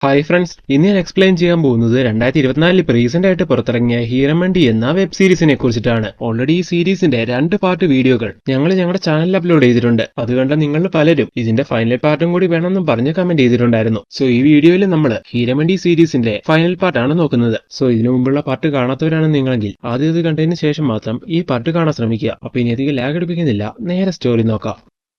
Hi friends, ഇന്ന് ഞാൻ explain ചെയ്യാൻ പോകുന്നത് 2024 ഇപ്പോൾ റീസെന്റ് ആയിട്ട് പുറത്തിറങ്ങിയ ഹീരമണ്ടി എന്ന വെബ് സീരീസിനെ കുറിച്ചിട്ടാണ്. ഓൾറെഡി ഈ സീരീസിന്റെ 2 പാർട്ട് വീഡിയോകൾ ഞങ്ങൾ ഞങ്ങളുടെ ചാനലിൽ അപ്ലോഡ് ചെയ്തിട്ടുണ്ട്. അതുകൊണ്ട് നിങ്ങൾ പലരും ഇതിന്റെ ഫൈനൽ പാർട്ടും കൂടി വേണമെന്നും പറഞ്ഞ് കമന്റ് ചെയ്തിട്ടുണ്ടായിരുന്നു. സോ ഈ വീഡിയോയിൽ നമ്മൾ ഹീരമണ്ടി സീരീസിന്റെ ഫൈനൽ പാർട്ടാണ് നോക്കുന്നത്. സോ ഇതിനു മുമ്പുള്ള പാർട്ട് കാണാത്തവരാണ് നിങ്ങളെങ്കിൽ ആദ്യം ഇത് കണ്ടതിന് ശേഷം മാത്രം ഈ പാർട്ട് കാണാൻ ശ്രമിക്കുക. അപ്പൊ ഇനി അധികം ലാഗ് അടിപ്പിക്കുന്നില്ല, നേരെ സ്റ്റോറി നോക്കാം.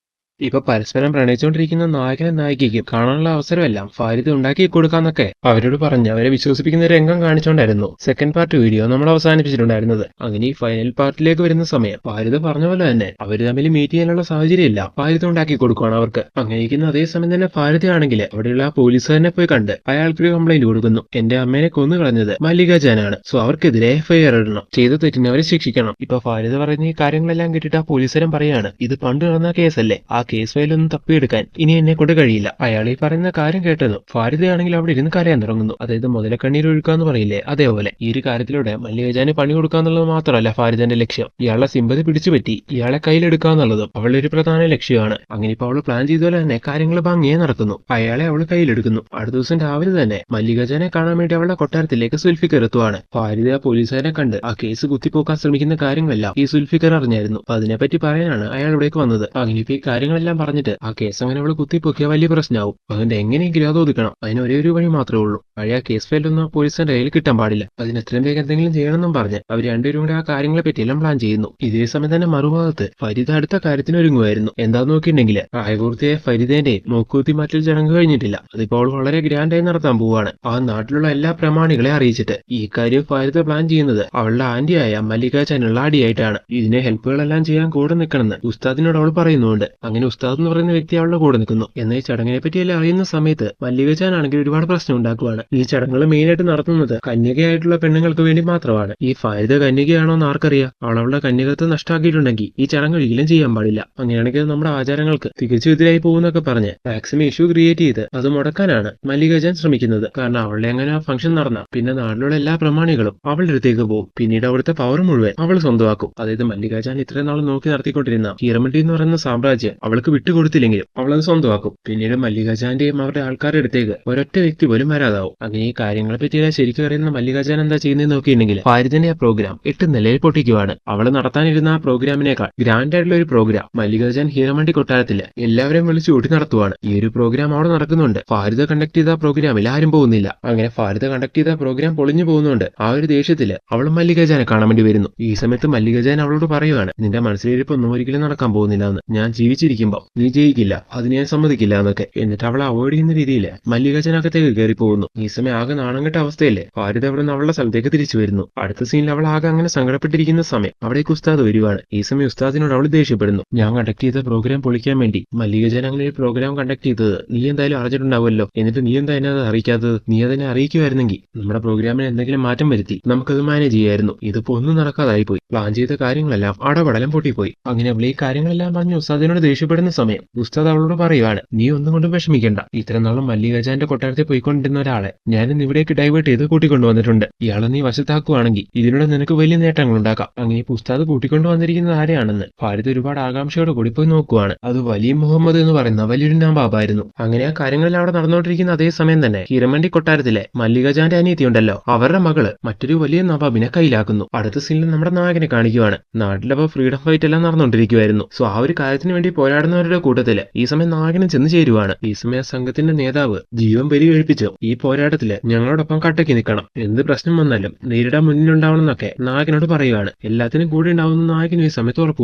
ഇപ്പൊ പരസ്പരം പ്രണയിച്ചുകൊണ്ടിരിക്കുന്ന നായകനും നായികയ്ക്കും കാണാനുള്ള അവസരമെല്ലാം ഫാരിദ് ഉണ്ടാക്കി കൊടുക്കാന്നൊക്കെ അവരോട് പറഞ്ഞ് അവരെ വിശ്വസിപ്പിക്കുന്ന രംഗം കാണിച്ചുകൊണ്ടായിരുന്നു സെക്കൻഡ് പാർട്ട് വീഡിയോ നമ്മൾ അവസാനിപ്പിച്ചിട്ടുണ്ടായിരുന്നത്. അങ്ങനെ ഈ ഫൈനൽ പാർട്ടിലേക്ക് വരുന്ന സമയം ഫാരിദ് പറഞ്ഞ പോലെ തന്നെ അവര് തമ്മിൽ മീറ്റ് ചെയ്യാനുള്ള സാഹചര്യമില്ല, ഫാരിദ് ഉണ്ടാക്കി കൊടുക്കുകയാണ് അവർക്ക്. അങ്ങനെയിരിക്കുന്ന അതേ സമയം തന്നെ ഫാരിദ് ആണെങ്കിൽ അവിടെയുള്ള ആ പോലീസുകാരനെ പോയി കണ്ട് അയാൾക്കൊരു കംപ്ലൈന്റ് കൊടുക്കുന്നു. എന്റെ അമ്മേനെ കൊന്നു കളഞ്ഞത് മല്ലിക ജാനാണ്, സോ അവർക്കെതിരെ എഫ്ഐആർ ഇടണം, ചെയ്ത തെറ്റിനെ അവരെ ശിക്ഷിക്കണം. ഇപ്പൊ ഫാരിദ് പറയുന്ന ഈ കാര്യങ്ങളെല്ലാം കേട്ടിട്ട് ആ പോലീസുകാരൻ പറയാണ്, ഇത് പണ്ട് നടന്ന കേസല്ലേ, ആ കേസ് ഫയലൊന്നും തപ്പിയെടുക്കാൻ ഇനി എന്നെ കൊണ്ട് കഴിയില്ല. അയാൾ ഈ പറയുന്ന കാര്യം കേട്ടതും ഫാരിദയാണെങ്കിൽ അവിടെ ഇരുന്ന് കരയാൻ തുടങ്ങുന്നു. അതായത് മുതലക്കണ്ണീർ ഒഴുക്കാന്ന് പറയില്ലേ, അതേപോലെ ഈ ഒരു കാര്യത്തിലൂടെ മല്ലികജാന് പണി കൊടുക്കാന്നുള്ളത് മാത്രമല്ല ഫാരിദന്റെ ലക്ഷ്യം, ഇയാളെ സിമ്പതി പിടിച്ചുപറ്റി ഇയാളെ കയ്യിലെടുക്കാന്നുള്ളതും അവളുടെ ഒരു പ്രധാന ലക്ഷ്യമാണ്. അങ്ങനെ ഇപ്പൊ അവള് പ്ലാൻ ചെയ്തപോലെ തന്നെ കാര്യങ്ങൾ ഭംഗിയെ നടക്കുന്നു. അയാളെ അവള് കയ്യിലെടുക്കുന്നു. അടുത്ത ദിവസം രാവിലെ തന്നെ മല്ലികജാനെ കാണാൻ വേണ്ടി അവളുടെ കൊട്ടാരത്തിലേക്ക് സുൽഫിക്കർ എത്തുവാണ്. ഫാരിദ ആ പോലീസുകാരെ കണ്ട് ആ കേസ് കുത്തിപ്പോക്കാൻ ശ്രമിക്കുന്ന കാര്യങ്ങളെല്ലാം ഈ സുൽഫിക്കർ അറിഞ്ഞായിരുന്നു. അപ്പൊ അതിനെപ്പറ്റി പറയാനാണ് അയാൾ ഇവിടേക്ക് വന്നത്. അങ്ങനെ ഇപ്പൊ ഈ കാര്യങ്ങളെല്ലാം പറഞ്ഞിട്ട് ആ കേസ് അങ്ങനെ അവള് കുത്തിപ്പൊക്കിയാൽ വലിയ പ്രശ്നമാവും. അതുകൊണ്ട് എങ്ങനെയെങ്കിലും അത് ഒതുക്കണം, അതിന് ഒരേ ഒരു വഴി മാത്രമേ ഉള്ളൂ. പഴയ കേസ് ഫയലൊന്നും പോലീസിന്റെ കയ്യിൽ കിട്ടാൻ പാടില്ല. അതിന് എത്രയും വേഗം എന്തെങ്കിലും ചെയ്യണമെന്നും പറഞ്ഞ് അവർ രണ്ടുപേരും കൂടെ ആ കാര്യങ്ങളെ പറ്റിയെല്ലാം പ്ലാൻ ചെയ്യുന്നു. ഇതേ സമയം തന്നെ മറുഭാഗത്ത് ഫരീദ അടുത്ത കാര്യത്തിന് ഒരുങ്ങുമായിരുന്നു. എന്താന്ന് നോക്കിയിട്ടുണ്ടെങ്കിൽ പ്രായപൂർത്തിയായ ഫരീദേന്റെയും മൂക്കുകുത്തി മാറ്റൽ ചടങ്ങ് കഴിഞ്ഞിട്ടില്ല. അതിപ്പോൾ അവൾ വളരെ ഗ്രാൻഡായി നടത്താൻ പോവാണ്. ആ നാട്ടിലുള്ള എല്ലാ പ്രമാണികളെ അറിയിച്ചിട്ട് ഈ കാര്യം ഫരീദ പ്ലാൻ ചെയ്യുന്നത് അവളുടെ ആന്റിയായ മല്ലിക ജാനുള്ള അടിയായിട്ടാണ്. ഇതിനെ ഹെൽപ്പുകളെല്ലാം ചെയ്യാൻ കൂടെ നിൽക്കണമെന്ന് ഉസ്താദിനോട് അവൾ പറയുന്നുണ്ട്. അങ്ങനെ ഉസ്താദ് എന്ന് പറയുന്ന വ്യക്തി അവളുടെ കൂടെ നിൽക്കുന്നു. എന്നാൽ ഈ ചടങ്ങിനെ പറ്റിയെല്ലാം അറിയുന്ന സമയത്ത് മല്ലിക ജാൻ ആണെങ്കിൽ ഒരുപാട് പ്രശ്നം ഉണ്ടാക്കുവാണ്. ഈ ചടങ്ങുകൾ മെയിനായിട്ട് നടത്തുന്നത് കന്യകയായിട്ടുള്ള പെണ്ണുങ്ങൾക്ക് വേണ്ടി മാത്രമാണ്. ഈ ഫാരിദ കന്യകയാണോ എന്ന് ആർക്കറിയാം. അവളുടെ കന്യകത്വം നഷ്ടമാക്കിയിട്ടുണ്ടെങ്കിൽ ഈ ചടങ്ങ് ഒരിക്കലും ചെയ്യാൻ പാടില്ല. അങ്ങനെയാണെങ്കിൽ നമ്മുടെ ആചാരങ്ങൾക്ക് തികച്ചും എതിരായി പോകുന്നൊക്കെ പറഞ്ഞ് മാക്സിമം ഇഷ്യൂ ക്രിയേറ്റ് ചെയ്ത് അത് മുടക്കാനാണ് മല്ലിക ജാൻ ശ്രമിക്കുന്നത്. കാരണം അവളുടെ അങ്ങനെ ആ ഫംഗ്ഷൻ നടന്ന പിന്നെ നാട്ടിലുള്ള എല്ലാ പ്രമാണികളും അവളുടെ അടുത്തേക്ക് പോകും. പിന്നീട് അവിടുത്തെ പവർ മുഴുവൻ അവൾ സ്വന്തമാക്കും. അതായത് മല്ലിക ജാൻ ഇത്രയും നാൾ നോക്കി നടത്തിക്കൊണ്ടിരുന്ന ഹീരമണ്ടി എന്ന് പറയുന്ന സാമ്രാജ്യം അവൾക്ക് വിട്ടുകൊടുത്തില്ലെങ്കിലും അവളത് സ്വന്തമാക്കും. പിന്നീട് മല്ലിക ജാന്റെയും അവരുടെ ആൾക്കാരുടെ അടുത്തേക്ക് ഒരൊറ്റ വ്യക്തി പോലും വരാതാവും. അങ്ങനെ ഈ കാര്യങ്ങളെ പറ്റിയെല്ലാം ശരിക്കും അറിയുന്ന മല്ലിക ജാൻ എന്താ ചെയ്യുന്നതെന്ന് നോക്കിയിട്ടുണ്ടെങ്കിൽ ഫാരിദിന്റെ ആ പ്രോഗ്രാം 8 നിലയിൽ പൊട്ടിക്കുവാണ്. അവള് നടത്താനിരുന്ന ആ പ്രോഗ്രാമിനേക്കാൾ ഗ്രാൻഡ് ആയിട്ടുള്ള ഒരു പ്രോഗ്രാം മല്ലിക ജാൻ ഹീരമണ്ടി കൊട്ടാരത്തില് എല്ലാവരെയും വിളിച്ചു കൂട്ടി നടത്തുവാണ്. ഈ ഒരു പ്രോഗ്രാം അവിടെ നടക്കുന്നുണ്ട്. ഫാരിദ കണ്ടക്ട് ചെയ്ത പ്രോഗ്രാമിൽ ആരും പോകുന്നില്ല. അങ്ങനെ ഫാരിദ കണ്ടക്ട് ചെയ്ത പ്രോഗ്രാം പൊളിഞ്ഞു പോകുന്നുണ്ട്. ആ ഒരു ദേഷ്യത്തില് അവൾ മല്ലിക ജാനെ കാണാൻ വേണ്ടി വരുന്നു. ഈ സമയത്ത് മല്ലിക ജാൻ അവളോട് പറയുവാണ്, നിന്റെ മനസ്സിലിരിപ്പൊന്നും ഒരിക്കലും നടക്കാൻ പോകുന്നില്ല എന്ന്, ഞാൻ ജീവിച്ചിരിക്കുമ്പോ നീ ജയിക്കില്ല, അതിന് ഞാൻ സമ്മതിക്കില്ല എന്നൊക്കെ. എന്നിട്ട് അവളെ അവോയ്ഡ് ചെയ്യുന്ന രീതിയിൽ മല്ലിക ജാൻ അകത്തേക്ക് കയറി പോകുന്നു. ഈ സമയം ആകെ നാണം കെട്ട അവസ്ഥയില് ഫാരിദ അവിടെ നിന്ന് അവളുടെ സ്ഥലത്തേക്ക് തിരിച്ചു വരുന്നു. അടുത്ത സീനിൽ അവൾ ആകെ അങ്ങനെ സങ്കടപ്പെട്ടിരിക്കുന്ന സമയം അവിടേക്ക് ഉസ്താദ് വരുവാണ്. ഈ സമയം ഉസ്താദിനോട് അവൾ ദേഷ്യപ്പെടുന്നു. ഞാൻ കണ്ടക്ട് ചെയ്ത പ്രോഗ്രാം പൊളിക്കാൻ വേണ്ടി മല്ലിക ജാൻ അങ്ങനെ ഒരു പ്രോഗ്രാം കണ്ടക്ട് ചെയ്തത് നീ എന്തായാലും അറിഞ്ഞിട്ടുണ്ടാവുമല്ലോ, എന്നിട്ട് നീ എന്താ എന്നെ അത് അറിയിക്കാത്തത്? നീ അതിനെ അറിയിക്കുമായിരുന്നെങ്കിൽ നമ്മുടെ പ്രോഗ്രാമിന് എന്തെങ്കിലും മാറ്റം വരുത്തി നമുക്കത് മാനേജ് ചെയ്യായിരുന്നു. ഇതിപ്പോ ഒന്നും നടക്കാതായി പോയി. പ്ലാൻ ചെയ്ത കാര്യങ്ങളെല്ലാം അടപടലം പൊട്ടിപ്പോയി. അങ്ങനെ അവൾ ഈ കാര്യങ്ങളെല്ലാം പറഞ്ഞ് ഉസ്താദിനോട് ദേഷ്യപ്പെടുന്ന സമയം ഉസ്താദ് അവളോട് പറയുവാണ്, നീ ഒന്നും കൊണ്ടും വിഷമിക്കേണ്ട. ഇത്ര നാളും മല്ലിക ജാന്റെ കൊട്ടാരത്തിൽ പോയിക്കൊണ്ടിരുന്ന ഒരാളെ ഞാൻ ഇന്ന് ഇവിടേക്ക് ഡൈവേർട്ട് ചെയ്ത് കൂട്ടിക്കൊണ്ടുവന്നിട്ടുണ്ട്. ഇയാളെ നീ വശത്താക്കുവാണെങ്കിൽ ഇതിലൂടെ നിനക്ക് വലിയ നേട്ടങ്ങൾ ഉണ്ടാക്കാം. അങ്ങനെ ഉസ്താദ് കൂട്ടിക്കൊണ്ടുവന്നിരിക്കുന്നത് ആരെയാണെന്ന് ഫാരിദ് ഒരുപാട് ആകാംക്ഷയോടെ കൂടി പോയി നോക്കുവാണ്. അത് വലിയ മുഹമ്മദ് എന്ന് പറയുന്ന വലിയൊരു നവാബായിരുന്നു. അങ്ങനെ ആ കാര്യങ്ങളെല്ലാം അവിടെ നടന്നുകൊണ്ടിരിക്കുന്ന അതേ സമയം തന്നെ ഹീരമണ്ടി കൊട്ടാരത്തിലെ മല്ലിക ജാന്റെ അനിയത്തി ഉണ്ടല്ലോ, അവരുടെ മകള് മറ്റൊരു വലിയ നവാബിനെ കയ്യിലാക്കുന്നു. അടുത്ത സീനിൽ നമ്മുടെ നായകനെ കാണിക്കുവാണ്. നാട്ടിലപ്പോ ഫ്രീഡം ഫൈറ്റ് എല്ലാം നടന്നുകൊണ്ടിരിക്കുവായിരുന്നു. സോ ആ ഒരു കാര്യത്തിന് വേണ്ടി പോരാടുന്നവരുടെ കൂട്ടത്തില് ഈ സമയം നായകനും ചെന്ന് ചേരുവാണ്. ഈ സമയം സംഘത്തിന്റെ നേതാവ് ജീവൻ ബലി കഴിപ്പിച്ചു ഈ പോരാട്ടത്തില് ഞങ്ങളോടൊപ്പം കട്ടയ്ക്ക് നിൽക്കണം, എന്ത് പ്രശ്നം വന്നാലും നേരിടാൻ മുന്നിലുണ്ടാവണമെന്നൊക്കെ നായകനോട് പറയുവാണ്. എല്ലാത്തിനും കൂടെ ഉണ്ടാവുന്ന നായകനും ഈ സമയത്ത് ഉറപ്പ്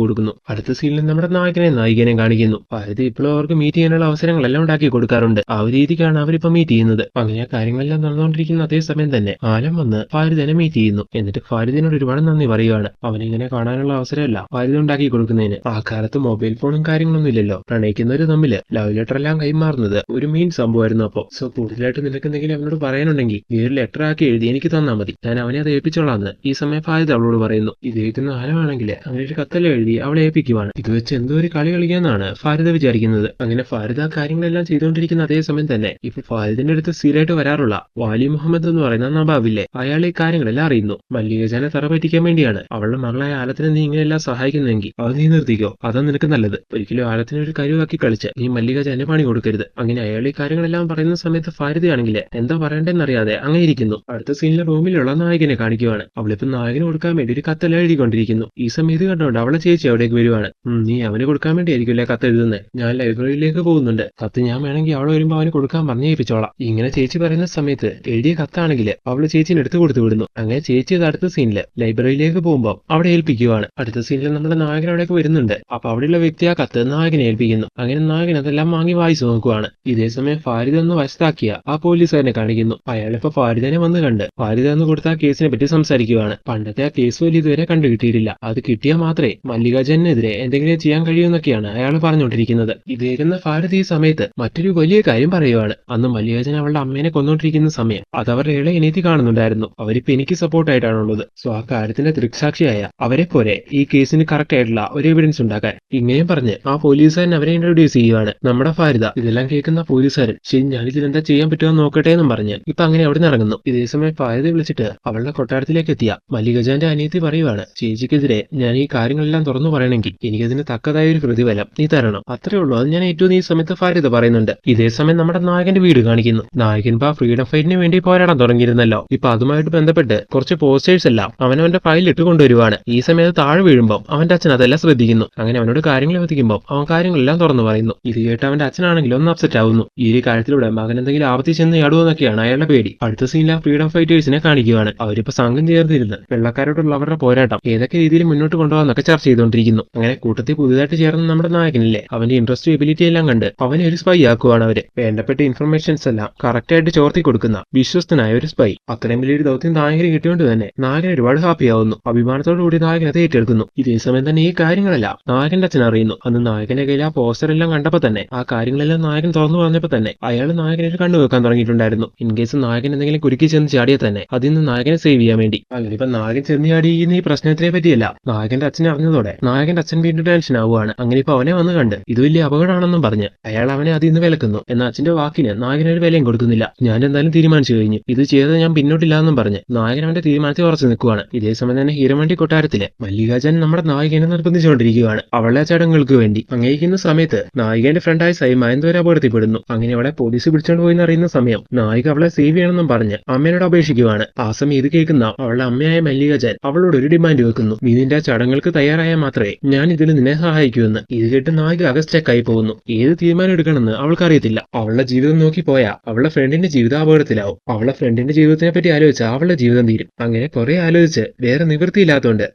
കൊടുക്കുന്നു. അടുത്ത സീനിൽ നമ്മുടെ നായകനെ നായികനെ കാണിക്കുന്നു. ഫാരിദ ഇപ്പോഴും അവർക്ക് മീറ്റ് ചെയ്യാനുള്ള അവസരങ്ങളെല്ലാം ഉണ്ടാക്കി കൊടുക്കാറുണ്ട്. ആ ഒരു രീതിക്കാണ് അവരിപ്പോ മീറ്റ് ചെയ്യുന്നത്. അങ്ങനെ ആ കാര്യങ്ങളെല്ലാം നടന്നുകൊണ്ടിരിക്കുന്ന അതേ സമയം തന്നെ ആലം വന്ന് ഫാരിദിനെ മീറ്റ് ചെയ്യുന്നു. എന്നിട്ട് ഫാരിദിനോട് ഒരുപാട് നന്ദി പറയുവാണ്. അവനിങ്ങനെ കാണാനുള്ള അവസരമല്ല ഫാരിദ ഉണ്ടാക്കി കൊടുക്കുന്നതിന്. ആ കാലത്ത് മൊബൈൽ ഫോണും കാര്യങ്ങളൊന്നും ഇല്ലല്ലോ. പ്രണയിക്കുന്നവര് തമ്മില് ലവ് ലെറ്റർ എല്ലാം കൈമാറുന്നത് ഒരു മെയിൻ സംഭവമായിരുന്നു. അപ്പൊ സോ കൂടുതലായിട്ട് നിനക്ക് എന്തെങ്കിലും അവനോട് പറയാനുണ്ടെങ്കിൽ ഈ ഒരു ലെറ്റർ ആക്കി എഴുതി എനിക്ക് തന്നാൽ മതി, ഞാൻ അവനെ അത് ഏൽപ്പിച്ചോളാന്ന് ഈ സമയം ഫാരിദ അവളോട് പറയുന്നു. ഇദ്ദേഹത്തിന് ആലമാണെങ്കിൽ അങ്ങനെ ഒരു കത്തെല്ലാം എഴുതി അവളെ ഏൽപ്പിക്കുവാണ്. ഇത് വെച്ച് എന്തോ ഒരു കളി കളിക്കാന്നാണ് ഫാരിദ വിചാരിക്കുന്നത്. അങ്ങനെ ഫാരിദ കാര്യങ്ങളെല്ലാം ചെയ്തുകൊണ്ടിരിക്കുന്ന അതേ സമയം തന്നെ ഇപ്പൊ ഫാരിദിന്റെ അടുത്ത് സ്ഥിരമായിട്ട് വരാറുള്ള വാലി മുഹമ്മദ് എന്ന് പറയുന്ന നവാബില്ലേ, അയാൾ ഈ കാര്യങ്ങളെല്ലാം അറിയുന്നു. മല്ലിക ജാനെ തറ പറ്റിക്കാൻ വേണ്ടിയാണ് അവളുടെ മകളായ ആലത്തിനെ നീ ഇങ്ങനെയെല്ലാം സഹായിക്കുന്നതെങ്കിൽ അത് നീ നിർത്തിക്കോ, അതാ നിനക്ക് നല്ലത്. ഒരിക്കലും നാഗത്തിനെ ഒരു കരുവാക്കി കളിച്ച് ഈ മല്ലികാജാനെ പണി കൊടുക്കരുത്. അങ്ങനെ അയാൾ ഈ കാര്യങ്ങളെല്ലാം പറയുന്ന സമയത്ത് ഫാരിദയാണെങ്കിൽ എന്താ പറയണ്ടെന്നറിയാതെ അങ്ങനെ ഇരിക്കുന്നു. അടുത്ത സീനിലെ റൂമിലുള്ള നായകനെ കാണിക്കുവാണ്. അവളിപ്പോ നായകന് കൊടുക്കാൻ വേണ്ടി ഒരു കത്തെല്ലാം എഴുതിക്കൊണ്ടിരിക്കുന്നു. ഈ സമയത്ത് കണ്ടുകൊണ്ട് അവളെ ചേച്ചി അവിടേക്ക് വരുവാണ്. നീ അവന് കൊടുക്കാൻ വേണ്ടി ആയിരിക്കില്ലേ കത്ത് എഴുതുന്നത്? ഞാൻ ലൈബ്രറിയിലേക്ക് പോകുന്നുണ്ട്, കത്ത് ഞാൻ വേണമെങ്കിൽ അവളെ വരുമ്പോ അവന് കൊടുക്കാൻ പറഞ്ഞേൽപ്പിച്ചോളാം. ഇങ്ങനെ ചേച്ചി പറയുന്ന സമയത്ത് എഴുതിയ കത്താണെങ്കിൽ അവള് ചേച്ചിന് എടുത്തു കൊടുത്തു വിടുന്നു. അങ്ങനെ ചേച്ചി അത് അടുത്ത സീനില് ലൈബ്രറിയിലേക്ക് പോകുമ്പോൾ അവിടെ ഏൽപ്പിക്കുവാണ്. അടുത്ത സീനിൽ നമ്മുടെ നായകൻ അവിടേക്ക് വരുന്നുണ്ട്. അപ്പൊ അവിടെയുള്ള വ്യക്തി ആ കത്ത് നായകനെ ഏൽപ്പിക്കുന്നു. അങ്ങനെ നായകൻ അതെല്ലാം വാങ്ങി വായിച്ചു നോക്കുവാണ്. ഇതേസമയം ഫാരിദ ഒന്ന് വശത്താക്കിയ ആ പോലീസുകാരനെ കാണിക്കുന്നു. അയാളിപ്പോ ഫാരിദനെ വന്ന് കണ്ട് ഫാരിദ എന്ന് കൊടുത്ത ആ കേസിനെ പറ്റി സംസാരിക്കുവാണ്. പണ്ടത്തെ ആ കേസ് പോലും ഇതുവരെ കണ്ടുകിട്ടിയിട്ടില്ല, അത് കിട്ടിയാൽ മാത്രമേ മല്ലികാജനെതിരെ എന്തെങ്കിലും ചെയ്യാൻ കഴിയുമെന്നൊക്കെയാണ് അയാൾ പറഞ്ഞുകൊണ്ടിരിക്കുന്നത്. ഇതേക്കുന്ന ഫാരിദ ഈ സമയത്ത് മറ്റൊരു വലിയ കാര്യം പറയുവാണ്. അന്ന് മല്ലികാജൻ അവളുടെ അമ്മേനെ കൊന്നോണ്ടിരിക്കുന്ന സമയം അത് അവരുടെ ഇളയ അനിയത്തി കാണുന്നുണ്ടായിരുന്നു. അവരിപ്പോ എനിക്ക് സപ്പോർട്ടായിട്ടാണുള്ളത്. സോ ആ കാര്യത്തിന്റെ ദൃക്സാക്ഷിയായ അവരെ പോലെ ഈ കേസിന് കറക്റ്റ് ആയിട്ടുള്ള ഒരു എവിഡൻസ് ഉണ്ടാക്കാൻ ഇങ്ങനെയും പറഞ്ഞ് ആ പോലീസുകാരൻ അവരെ ഇൻട്രൊഡ്യൂസ് ചെയ്യുവാണ്. നമ്മുടെ ഫാരിദ ഇതെല്ലാം കേൾക്കുന്ന പോലീസുകാരൻ ശരി ഞാൻ ഇതിലെന്താ ചെയ്യാൻ പറ്റുമോ നോക്കട്ടെ എന്നും പറഞ്ഞ് ഇപ്പൊ അങ്ങനെ അവിടെ നിന്ന് ഇറങ്ങുന്നു. ഇതേസമയം ഫാരിദ വിളിച്ചിട്ട് അവളുടെ കൊട്ടാരത്തിലേക്ക് എത്തിയ മല്ലികാജാന്റെ അനിയത്തി പറയുവാണ്, ചേച്ചിക്കെതിരെ ഞാൻ ഈ കാര്യങ്ങളെല്ലാം തുറന്നു പറയണമെങ്കിൽ എനിക്കതിന് തക്കതായ ഒരു പ്രതിഫലം നീ തരണം, അത്രേ ഉള്ളൂ, അത് ഞാൻ ഏറ്റവും ഈ സമയത്ത് ഫാരിദ പറയുന്നുണ്ട്. ഇതേസമയം നമ്മുടെ നായകന്റെ വീട് കാണിക്കുന്നു. നായകൻ ഇപ്പൊ ഫ്രീഡം ഫൈറ്റിന് വേണ്ടി പോരാടാൻ തുടങ്ങിയിരുന്നല്ലോ. ഇപ്പൊ അതുമായിട്ട് ബന്ധപ്പെട്ട് കുറച്ച് പോസ്റ്റേഴ്സ് എല്ലാം അവനവന്റെ ഫയലിലിട്ട് കൊണ്ടുവരുവാണ്. ഈ സമയത്ത് താഴെ വീഴുമ്പോൾ അവന്റെ അച്ഛൻ അതെല്ലാം ശ്രദ്ധിക്കുന്നു. അങ്ങനെ അവനോട് കാര്യങ്ങൾ എത്തിക്കുമ്പോൾ അവൻ കാര്യങ്ങളെല്ലാം തുറന്നു പറയുന്നു. ഇത് കേട്ട് അവന്റെ അച്ഛനാണെങ്കിൽ ഒന്ന് അപ്സെറ്റ് ആവുന്നു. ഈ ഒരു കാര്യത്തിലൂടെ മകൻ എന്തെങ്കിലും ആപത്തി ചെന്ന് ചാടുമെന്നൊക്കെയാണ് അയാളുടെ പേടി. അടുത്ത സീനിൽ ആ ഫ്രീഡം ഫൈറ്റേഴ്സിനെ കാണിക്കുകയാണ്. അവരിപ്പോ സംഘം ചേർന്നിരുന്ന് വെള്ളക്കാരോടുള്ള അവരുടെ പോരാട്ടം ഏതൊക്കെ രീതിയിൽ മുന്നോട്ട് കൊണ്ടുപോകാന്നൊക്കെ ചർച്ച ചെയ്തുകൊണ്ടിരിക്കുന്നു. അങ്ങനെ കൂട്ടത്തിൽ പുതുതായിട്ട് ചേർന്ന നമ്മുടെ നായകനില്ലേ അവന്റെ ഇൻട്രസ്റ്റ് എബിലിറ്റി എല്ലാം കണ്ട് അവനെ ഒരു സ്പൈ ആക്കുവാണ്. അവര് വേണ്ടപ്പെട്ട ഇൻഫർമേഷൻസ് എല്ലാം കറക്റ്റ് ആയിട്ട് ചോർത്തി കൊടുക്കുന്ന വിശ്വസ്തനായ ഒരു സ്പൈ. അത്രയും വലിയൊരു ദൗത്യം നായകന് കിട്ടിയോണ്ട് തന്നെ നായകൻ ഒരുപാട് ഹാപ്പി ആവുന്നു. അഭിമാനത്തോടു കൂടി നായകൻ അത് ഏറ്റെടുക്കുന്നു. ഇതേ സമയം തന്നെ ഈ കാര്യങ്ങളെല്ലാം നായകന്റെ അച്ഛൻ അറിയുന്നു. അന്ന് നായകന്റെ കയ്യിൽ ആ പോസ്റ്റർ എല്ലാം കണ്ടപ്പോ തന്നെ ആ കാര്യങ്ങളെല്ലാം നായകൻ തുറന്നു പറഞ്ഞപ്പോ തന്നെ അയാൾ നായകനെ ഒരു കണ്ണു വെക്കാൻ തുടങ്ങിയിട്ടുണ്ടായിരുന്നു. ഇൻ കേസ് നായകൻ എന്തെങ്കിലും കുരുക്കി ചെന്ന് ചാടിയാൽ തന്നെ അതിൽ നിന്ന് നായകനെ സേവ് ചെയ്യാൻ വേണ്ടി. അങ്ങനെ ഇപ്പൊ നായകൻ ചെന്ന് ചാടിയിരിക്കുന്ന ഈ പ്രശ്നത്തിനെ പറ്റിയല്ല നായകന്റെ അച്ഛനെ അറിഞ്ഞതോടെ നായകന്റെ അച്ഛൻ വീണ്ടും ടെൻഷൻ ആവുകയാണ്. അങ്ങനെ ഇപ്പൊ അവനെ വന്ന് കണ്ട് ഇത് വലിയ അപകടമാണെന്നും പറഞ്ഞ് അയാൾ അവനെ അതിൽ നിന്ന് വിലക്കുന്നു. എന്നാൽ അച്ഛന്റെ വാക്കിന് നായകനൊരു വിലയും കൊടുക്കുന്നില്ല. ഞാൻ എന്തായാലും തീരുമാനിച്ചു കഴിഞ്ഞു, ഇത് ചെയ്തത് ഞാൻ പിന്നോട്ടില്ലാന്നും പറഞ്ഞ് നായകൻ അവന്റെ തീരുമാനത്തിൽ ഉറച്ചു നിൽക്കുവാണ്. ഇതേസമയം തന്നെ ഹീരമണ്ടി കൊട്ടാരത്തിലെ മല്ലികാജൻ നമ്മുടെ നായികനെ നിർബന്ധിച്ചുകൊണ്ടിരിക്കുകയാണ് അവളുടെ ചടങ്ങുകൾക്ക് വേണ്ടി. അങ്ങേക്കുന്ന സമയത്ത് നായികന്റെ ഫ്രണ്ടായ സൈമ എന്തോ ഒരു അപകടത്തിൽപ്പെടുന്നു. അങ്ങനെ അവളെ പോലീസ് പിടിച്ചോണ്ട് പോയി അറിയുന്ന സമയം നായിക അവളെ സേവ് ചെയ്യണമെന്നും പറഞ്ഞ് അമ്മയോട് അപേക്ഷിക്കുവാണ്. ആ സമയം ഇത് കേൾക്കുന്ന അവളുടെ അമ്മയായ മല്ലികാജൻ അവളോട് ഒരു ഡിമാൻഡ് വെക്കുന്നു. നീ നിന്റെ ചടങ്ങുകൾക്ക് തയ്യാറായാൽ മാത്രമേ ഞാൻ ഇതിൽ നിന്നെ സഹായിക്കൂന്ന്. ഇത് കേട്ട് നായിക അഗസ്റ്റക്കായി പോകുന്നു. ഏത് തീരുമാനം എടുക്കണമെന്ന് അവൾക്കറിയത്തില്ല. അവളുടെ ജീവിതം നോക്കി പോയാൽ അവളുടെ ഫ്രണ്ടിന്റെ ജീവിതം അപകടത്തിലാവും. അവളുടെ ഫ്രണ്ടിന്റെ ജീവിതത്തിനെ പറ്റി ആലോചിച്ച് അവളുടെ ജീവിതം തീരും. അങ്ങനെ കുറെ ആലോചിച്ച് വേറെ നിവൃത്തിയില്ലാത്തതുകൊണ്ട്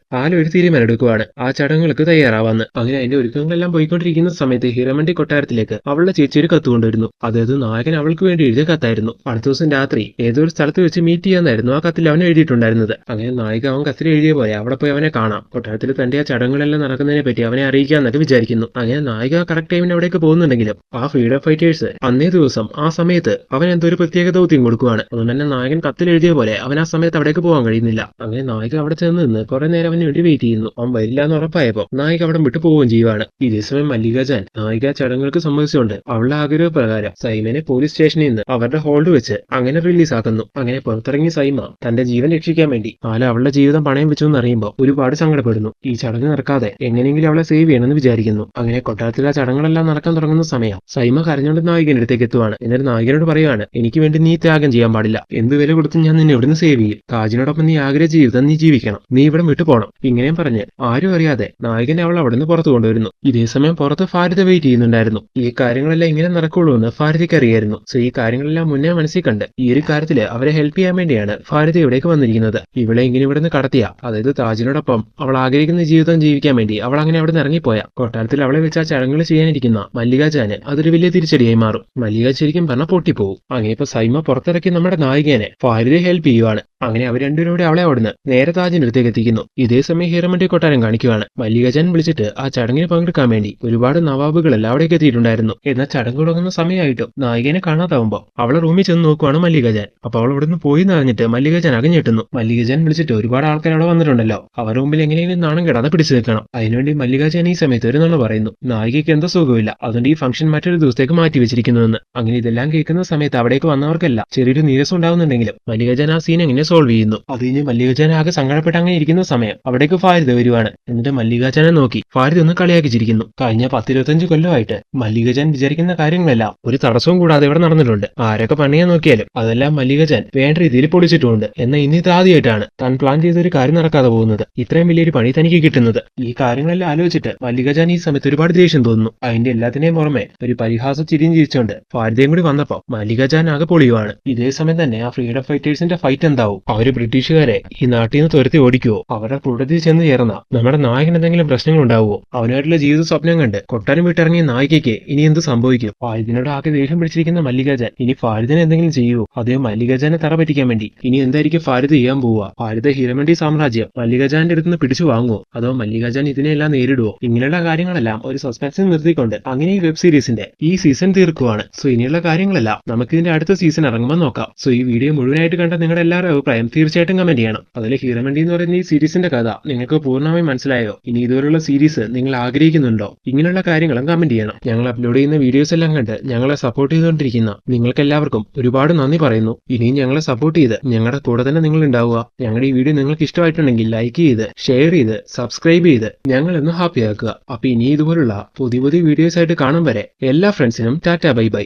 ഒരു തീരുമാനം എടുക്കുവാണ് ആ ചടങ്ങുകൾക്ക് തയ്യാറാവാന്ന്. അങ്ങനെ അതിന്റെ ഒരുക്കങ്ങളെല്ലാം പോയിക്കൊണ്ടിരിക്കുന്ന സമയത്ത് ഹീരമണ്ടി കൊട്ടാരത്തിലേക്ക് അവളുടെ ചേച്ചി ഒരു കത്ത് കൊണ്ടുവരുന്നു. അതായത് നായകൻ അവൾക്ക് വേണ്ടി എഴുതിയ കത്തായിരുന്നു. അടുത്ത ദിവസം രാത്രി ഏതോ ഒരു സ്ഥലത്ത് വെച്ച് മീറ്റ് ചെയ്യാന്നായിരുന്നു ആ കത്തിൽ അവൻ എഴുതിയിട്ടുണ്ടായിരുന്നത്. അങ്ങനെ നായിക അവൻ കത്തിൽ എഴുതിയ പോലെ അവിടെ പോയി അവനെ കാണാം. കൊട്ടാരത്തിൽ തന്റെ ആ ചടങ്ങുകളെല്ലാം നടക്കുന്നതിനെ പറ്റി അവനെ അറിയിക്കാന്നൊക്കെ വിചാരിക്കുന്നു. അങ്ങനെ നായിക കറക്റ്റ് ടൈമിന് അവിടേക്ക് പോകുന്നുണ്ടെങ്കിലും ആ ഫ്രീഡം ഫൈറ്റേഴ്സ് അന്നേ ദിവസം ആ സമയത്ത് അവൻ എന്തോ ഒരു പ്രത്യേക ദൗത്യം കൊടുക്കുവാണ്. അതുകൊണ്ട് തന്നെ നായകൻ കത്തിൽ എഴുതിയ പോലെ അവൻ ആ സമയത്ത് അവിടേക്ക് പോകാൻ കഴിയുന്നില്ല. അങ്ങനെ നായിക അവിടെ ചെന്ന് നിന്ന് കുറെ നേരം അവന് വേണ്ടി വെയിറ്റ് ചെയ്യുന്നു. അവൻ വരില്ല എന്ന് ഉറപ്പായപ്പോ നായിക അവിടെ വിട്ടു പോവുകയും ചെയ്യുവാണ്. ഇതേസമയം മല്ലികാജാൻ നായിക ചടങ്ങുകൾക്ക് സമ്മതിച്ചുകൊണ്ട് അവളുടെ ആഗ്രഹപ്രകാരം സൈമനെ പോലീസ് സ്റ്റേഷനിൽ നിന്ന് അവരുടെ ഹോൾഡ് വെച്ച് അങ്ങനെ റിലീസ് ആക്കുന്നു. അങ്ങനെ പുറത്തിറങ്ങിയ സൈമ തന്റെ ജീവൻ രക്ഷിക്കാൻ വേണ്ടി അവളുടെ ജീവിതം പണയം വെച്ചു എന്നറിയുമ്പോൾ ഒരുപാട് സങ്കടപ്പെടുന്നു. ഈ ചടങ്ങ് നടക്കാതെ എങ്ങനെയെങ്കിലും അവളെ സേവ് ചെയ്യണമെന്ന് വിചാരിക്കുന്നു. അങ്ങനെ കൊട്ടാരത്തിൽ ആ ചടങ്ങുകളെല്ലാം നടക്കാൻ തുടങ്ങുന്ന സമയം സൈമ കരഞ്ഞുകൊണ്ട് നായികന്റെ അടുത്തേക്ക് എത്തുവാണ്. എന്നിട്ട് നായികനോട് പറയുവാണ്, എനിക്ക് വേണ്ടി നീ ത്യാഗം ചെയ്യാൻ പാടില്ല, എന്ത് വില കൊടുത്തും ഞാൻ നിന്നെ ഇവിടുന്ന് സേവ് ചെയ്യും. കാജിനോടൊപ്പം നീ ആഗ്രഹിച്ച ജീവിതം നീ ജീവിക്കണം, നീ ഇവിടെ വിട്ടു പോകണം. ഇങ്ങനെയും പറഞ്ഞ് ആരും അറിയാതെ നായകനെ അവൾ അവിടെ നിന്ന് പുറത്തു കൊണ്ടുവരുന്നു. ഇതേസമയം പുറത്ത് ഫാരിദ വെയിറ്റ് ചെയ്യുന്നുണ്ടായിരുന്നു. ഈ കാര്യങ്ങളെല്ലാം ഇങ്ങനെ നടക്കുള്ളൂ എന്ന് ഫാരിദയ്ക്ക് അറിയായിരുന്നു. സോ ഈ കാര്യങ്ങളെല്ലാം മുന്നേ മനസ്സിൽ കണ്ട് ഈ ഒരു കാര്യത്തില് അവരെ ഹെൽപ്പ് ചെയ്യാൻ വേണ്ടിയാണ് ഫാരിദ ഇവിടേക്ക് വന്നിരിക്കുന്നത്. ഇവളെ ഇങ്ങനെ ഇവിടെ നിന്ന് കടത്തിയ, അതായത് താജിനോടൊപ്പം അവൾ ആഗ്രഹിക്കുന്ന ജീവിതം ജീവിക്കാൻ വേണ്ടി അവൾ അങ്ങനെ അവിടെ നിന്ന് ഇറങ്ങിപ്പോയ കൊട്ടാരത്തിൽ അവളെ വെച്ച് ആ ചടങ്ങുകൾ ചെയ്യാനിരിക്കുന്ന മല്ലികാജാന് അതൊരു വലിയ തിരിച്ചടിയായി മാറും. മല്ലിക ശരിക്കും പറഞ്ഞാൽ പൊട്ടിപ്പോവും. അങ്ങനെ ഇപ്പൊ സൈമ പുറത്തിറക്കി നമ്മുടെ നായികനെ ഫാരിദയെ ഹെൽപ്പ് ചെയ്യുവാണ്. അങ്ങനെ അവർ രണ്ടുപേരും അവളെ അവിടുന്ന് നേരെ താജിന്റെ അടുത്തേക്ക് എത്തിക്കുന്നു. ഇതേസമയം ഹീരമണ്ടി കൊട്ടാരം കാണിക്കുവാണ്. മല്ലികാജൻ വിളിച്ചിട്ട് ആ ചടങ്ങിന് പങ്കെടുക്കാൻ വേണ്ടി ഒരുപാട് നവാബുകളെല്ലാം അവിടേക്ക് എത്തിയിട്ടുണ്ടായിരുന്നു. എന്നാൽ ചടങ്ങ് തുടങ്ങുന്ന സമയമായിട്ടും നായികനെ കാണാതാവുമ്പോൾ അവളെ റൂമിൽ ചെന്ന് നോക്കുവാണ് മല്ലികാജൻ. അപ്പൊ അവൾ ഇവിടുന്ന് പോയി എന്നറിഞ്ഞിട്ട് മല്ലികാജൻ അകഞ്ഞെട്ടുന്നു. മല്ലികാജൻ വിളിച്ചിട്ട് ഒരുപാട് ആൾക്കാർ അവിടെ വന്നിട്ടുണ്ടല്ലോ, അവർ മുമ്പിൽ എങ്ങനെയെങ്കിലും നാണം കെടാതെ പിടിച്ചു നിൽക്കണം. അതിനുവേണ്ടി മല്ലികാജൻ ഈ സമയത്ത് ഒരു നുണ പറയുന്നു. നായികയ്ക്ക് എന്തോ സുഖമില്ല, അതുകൊണ്ട് ഈ ഫംഗ്ഷൻ മറ്റൊരു ദിവസത്തേക്ക് മാറ്റി വെച്ചിരിക്കുന്നുവെന്ന്. അങ്ങനെ ഇതെല്ലാം കേൾക്കുന്ന സമയത്ത് അവിടേക്ക് വന്നവർക്കെല്ലാം ചെറിയൊരു നീരസം ഉണ്ടാവുന്നുണ്ടെങ്കിലും മല്ലികാജൻ ആ സീൻ എങ്ങനെ സോൾവ് ചെയ്യുന്നു. അത് കഴിഞ്ഞ് മല്ലികാജാൻ ആകെ സങ്കടപ്പെട്ട് അങ്ങനെ ഇരിക്കുന്ന സമയം അവിടേക്ക് ഫാരിദ് വരുവാണ്. എന്നിട്ട് മല്ലികാജാനെ നോക്കി ഫാരിദ് ഒന്ന് കളിയാക്കി ചിരിക്കുന്നു. കഴിഞ്ഞ 10-25 കൊല്ലമായിട്ട് മല്ലികാജാൻ വിചാരിക്കുന്ന കാര്യങ്ങളെല്ലാം ഒരു തടസ്സവും കൂടാതെ ഇവിടെ നടന്നിട്ടുണ്ട്. ആരൊക്കെ പണിയാൻ നോക്കിയാലും അതെല്ലാം മല്ലികാജാൻ വേണ്ട രീതിയിൽ പൊളിച്ചിട്ടുമുണ്ട്. എന്നാൽ ഇന്ന് ഇത് ആദ്യമായിട്ടാണ് താൻ പ്ലാൻ ചെയ്ത ഒരു കാര്യം നടക്കാതെ പോകുന്നത്. ഇത്രയും വലിയൊരു പണി തനിക്ക് കിട്ടുന്നത്. ഈ കാര്യങ്ങളെല്ലാം ആലോചിച്ചിട്ട് മല്ലികാജാൻ ഈ സമയത്ത് ഒരുപാട് ദേഷ്യം തോന്നുന്നു. അതിന്റെ എല്ലാത്തിനെയും പുറമെ ഒരു പരിഹാസ ചിരിയും ചിരിച്ചുകൊണ്ട് ഫാരിദയും കൂടി വന്നപ്പോ മല്ലികാജാൻ ആകെ പൊളിയുവാണ്. ഇതേ സമയം തന്നെ ആ ഫ്രീഡം ഫൈറ്റേഴ്സിന്റെ ഫൈറ്റ് എന്താവും? അവര് ബ്രിട്ടീഷുകാരെ ഈ നാട്ടിൽ നിന്ന് തുരത്തി ഓടിക്കുവോ? അവരുടെ കൂട്ടത്തിൽ ചെന്ന് ചേർന്ന നമ്മുടെ നായകൻ എന്തെങ്കിലും പ്രശ്നങ്ങൾ ഉണ്ടാവുമോ? അവനായിട്ടുള്ള ജീവിത സ്വപ്നം കണ്ട് കൊട്ടാരം വിട്ടിറങ്ങിയ നായികയ്ക്ക് ഇനി എന്ത് സംഭവിക്കും? ഫാരിദിനോട് ആകെ ദേഷ്യം പിടിച്ചിരിക്കുന്ന മല്ലികാജാൻ ഇനി ഫാരിദിനെ എന്തെങ്കിലും ചെയ്യുമോ? അതോ മല്ലികാജാനെ തറ പറ്റിക്കാൻ വേണ്ടി ഇനി എന്തായിരിക്കും ഫാരിദ് ചെയ്യാൻ പോവുക? ഫാരിദ് ഹീരമണ്ടി സാമ്രാജ്യം മല്ലികാജാന്റെ അടുത്ത് നിന്ന് പിടിച്ചു വാങ്ങുമോ? അതോ മല്ലികാജാൻ ഇതിനെല്ലാം നേരിടുവോ? ഇങ്ങനെയുള്ള കാര്യങ്ങളെല്ലാം ഒരു സസ്പെൻസിൽ നിർത്തിക്കൊണ്ട് അങ്ങനെ ഈ വെബ് സീരീസിന്റെ ഈ സീസൺ തീർക്കുവാണ്. സോ ഇനിയുള്ള കാര്യങ്ങളെല്ലാം നമുക്ക് ഇതിന്റെ അടുത്ത സീസൺ ഇറങ്ങുമ്പോൾ നോക്കാം. സോ ഈ വീഡിയോ മുഴുവനായിട്ട് കണ്ട നിങ്ങളുടെ എല്ലാവരുടെ അഭിപ്രായം തീർച്ചയായിട്ടും കമന്റ് ചെയ്യണം. അതിൽ ഹീരമണ്ടി എന്ന് പറയുന്ന ഈ സീരീസിന്റെ കഥ നിങ്ങൾക്ക് പൂർണ്ണമായും മനസ്സിലായോ? ഇനി ഇതുപോലുള്ള സീരീസ് നിങ്ങൾ ആഗ്രഹിക്കുന്നുണ്ടോ? ഇങ്ങനെയുള്ള കാര്യങ്ങളും കമന്റ് ചെയ്യണം. ഞങ്ങൾ അപ്ലോഡ് ചെയ്യുന്ന വീഡിയോസ് എല്ലാം കണ്ട് ഞങ്ങളെ സപ്പോർട്ട് ചെയ്തുകൊണ്ടിരിക്കുന്ന നിങ്ങൾക്ക് എല്ലാവർക്കും ഒരുപാട് നന്ദി പറയുന്നു. ഇനിയും ഞങ്ങളെ സപ്പോർട്ട് ചെയ്ത് ഞങ്ങളുടെ കൂടെ തന്നെ നിങ്ങൾ ഉണ്ടാവുക. ഞങ്ങളുടെ ഈ വീഡിയോ നിങ്ങൾക്ക് ഇഷ്ടമായിട്ടുണ്ടെങ്കിൽ ലൈക്ക് ചെയ്ത് ഷെയർ ചെയ്ത് സബ്സ്ക്രൈബ് ചെയ്ത് ഞങ്ങളൊന്ന് ഹാപ്പിയാക്കുക. അപ്പൊ ഇനി ഇതുപോലുള്ള പുതിയ പുതിയ വീഡിയോസ് ആയിട്ട് കാണും വരെ എല്ലാ ഫ്രണ്ട്സിനും ടാറ്റ ബൈ ബൈ.